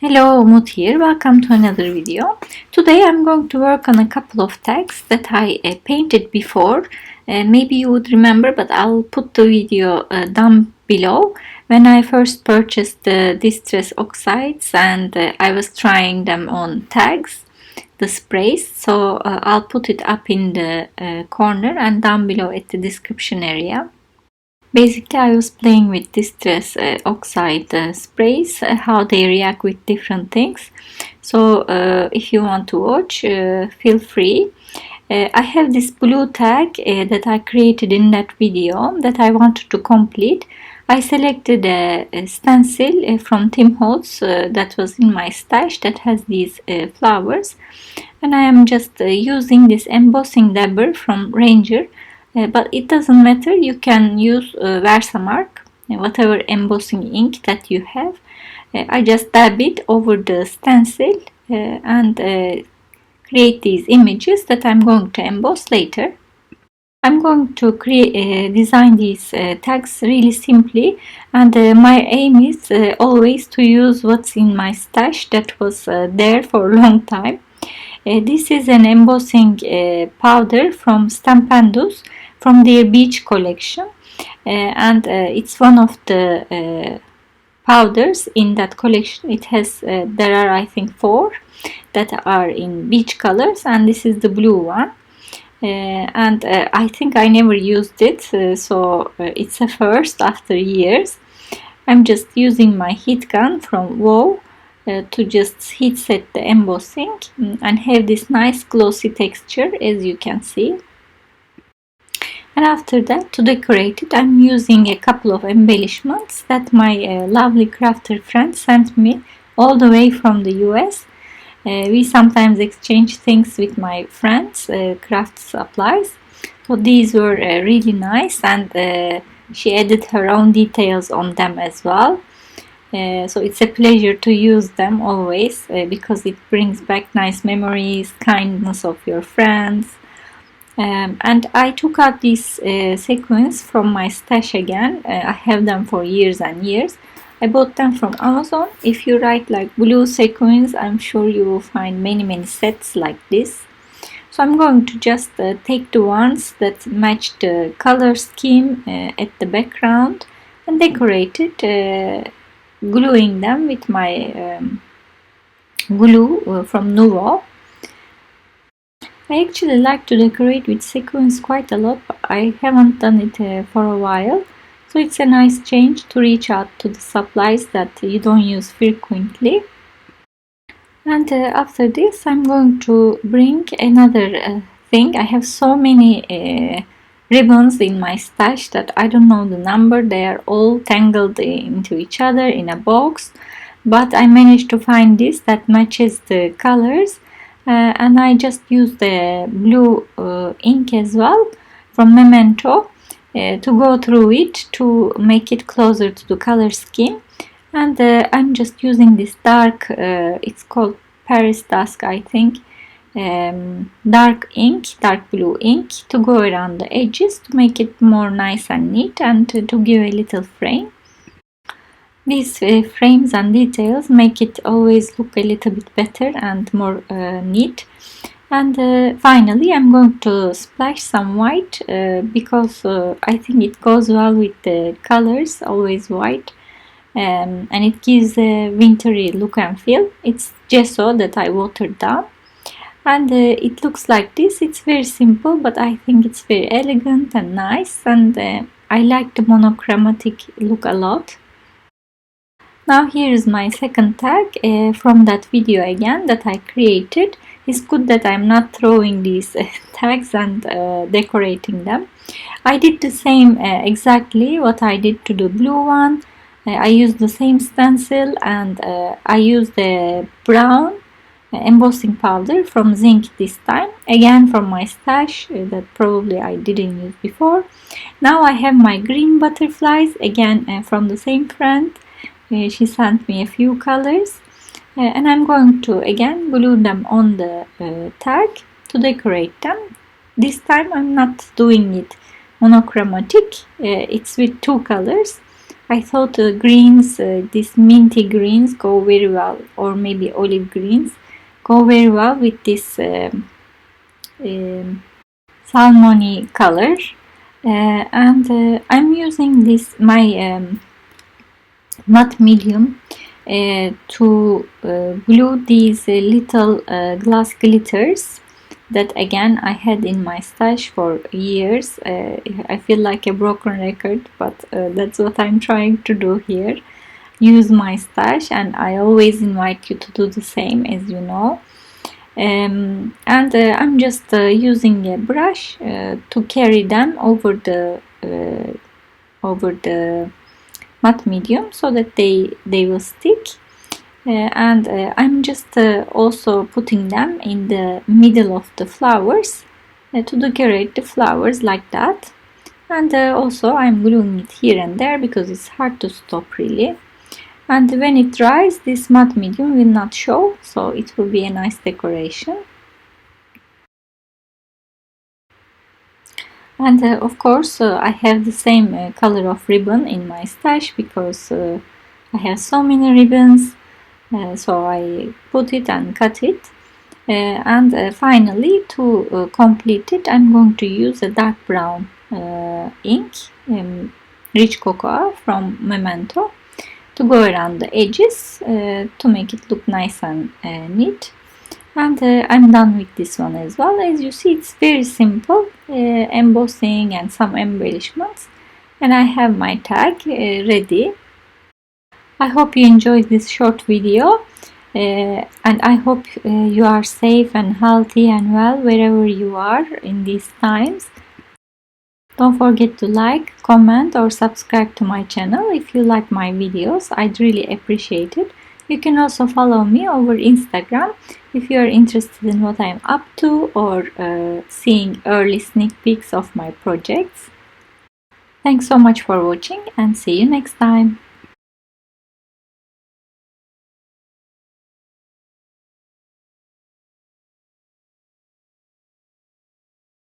Hello, Umut here. Welcome to another video. Today I'm going to work on a couple of tags that I painted before. Maybe you would remember, but I'll put the video down below. When I first purchased the Distress Oxides and I was trying them on tags, the sprays. So I'll put it up in the corner and down below at the description area. Basically, I was playing with Distress Oxide sprays, how they react with different things. So if you want to watch, feel free. I have this blue tag that I created in that video that I wanted to complete. I selected a stencil from Tim Holtz that was in my stash that has these flowers, and I am just using this embossing dabber from Ranger. But it doesn't matter, you can use Versamark, whatever embossing ink that you have. I just dab it over the stencil and create these images that I'm going to emboss later. I'm going to design these tags really simply, and my aim is always to use what's in my stash that was there for a long time. This is an embossing powder from Stampendous, from their beach collection, and it's one of the powders in that collection. It has there are, I think, 4 that are in beach colors, and this is the blue one. And I think I never used it, so it's a first after years. I'm just using my heat gun from WoW to just heat set the embossing and have this nice glossy texture, as you can see. And after that, to decorate it, I'm using a couple of embellishments that my lovely crafter friend sent me all the way from the US. We sometimes exchange things with my friends, craft supplies. So these were really nice, and she added her own details on them as well. So it's a pleasure to use them always because it brings back nice memories, kindness of your friends. And I took out these sequins from my stash again. I have them for years and years. I bought them from Amazon. If you write like blue sequins, I'm sure you will find many sets like this. So I'm going to just take the ones that match the color scheme at the background and decorate it, gluing them with my glue from Nuvo. I actually like to decorate with sequins quite a lot, but I haven't done it for a while. So it's a nice change to reach out to the supplies that you don't use frequently. And after this, I'm going to bring another thing. I have so many ribbons in my stash that I don't know the number. They are all tangled into each other in a box. But I managed to find this that matches the colors. And I just used the blue ink as well from Memento to go through it to make it closer to the color scheme. And I'm just using this dark, it's called Paris Dusk, I think, dark ink, dark blue ink, to go around the edges to make it more nice and neat, and to give a little frame. These frames and details make it always look a little bit better and more neat. And finally, I'm going to splash some white because I think it goes well with the colors, always white, and it gives a wintry look and feel. It's gesso that I watered down, and it looks like this. It's very simple, but I think it's very elegant and nice, and I like the monochromatic look a lot. Now here is my second tag from that video again that I created. It's good that I'm not throwing these tags and decorating them. I did the same exactly what I did to the blue one. I used the same stencil, and I used the brown embossing powder from Zinc this time, again from my stash that probably I didn't use before. Now I have my green butterflies, again from the same friend. She sent me a few colors, and I'm going to again glue them on the tag to decorate them. This time I'm not doing it monochromatic, it's with 2 colors. I thought the greens, these minty greens go very well, or maybe olive greens, go very well with this salmony color. And I'm using this my matte medium to glue these little glass glitters that again I had in my stash for years. I feel like a broken record, but that's what I'm trying to do here. Use my stash, and I always invite you to do the same, as you know. And I'm just using a brush to carry them over the matte medium so that they will stick. And I'm just also putting them in the middle of the flowers to decorate the flowers like that. And also I'm gluing it here and there because it's hard to stop really. And when it dries, this matte medium will not show, so it will be a nice decoration. And of course I have the same color of ribbon in my stash because I have so many ribbons. So I put it and cut it. And finally, to complete it, I'm going to use a dark brown ink, rich cocoa from Memento, to go around the edges to make it look nice and neat. And I'm done with this one as well. As you see, it's very simple, embossing and some embellishments. And I have my tag ready. I hope you enjoyed this short video, and I hope you are safe and healthy and well wherever you are in these times. Don't forget to like, comment or subscribe to my channel if you like my videos. I'd really appreciate it. You can also follow me over Instagram if you are interested in what I'm up to or seeing early sneak peeks of my projects. Thanks so much for watching, and see you next time.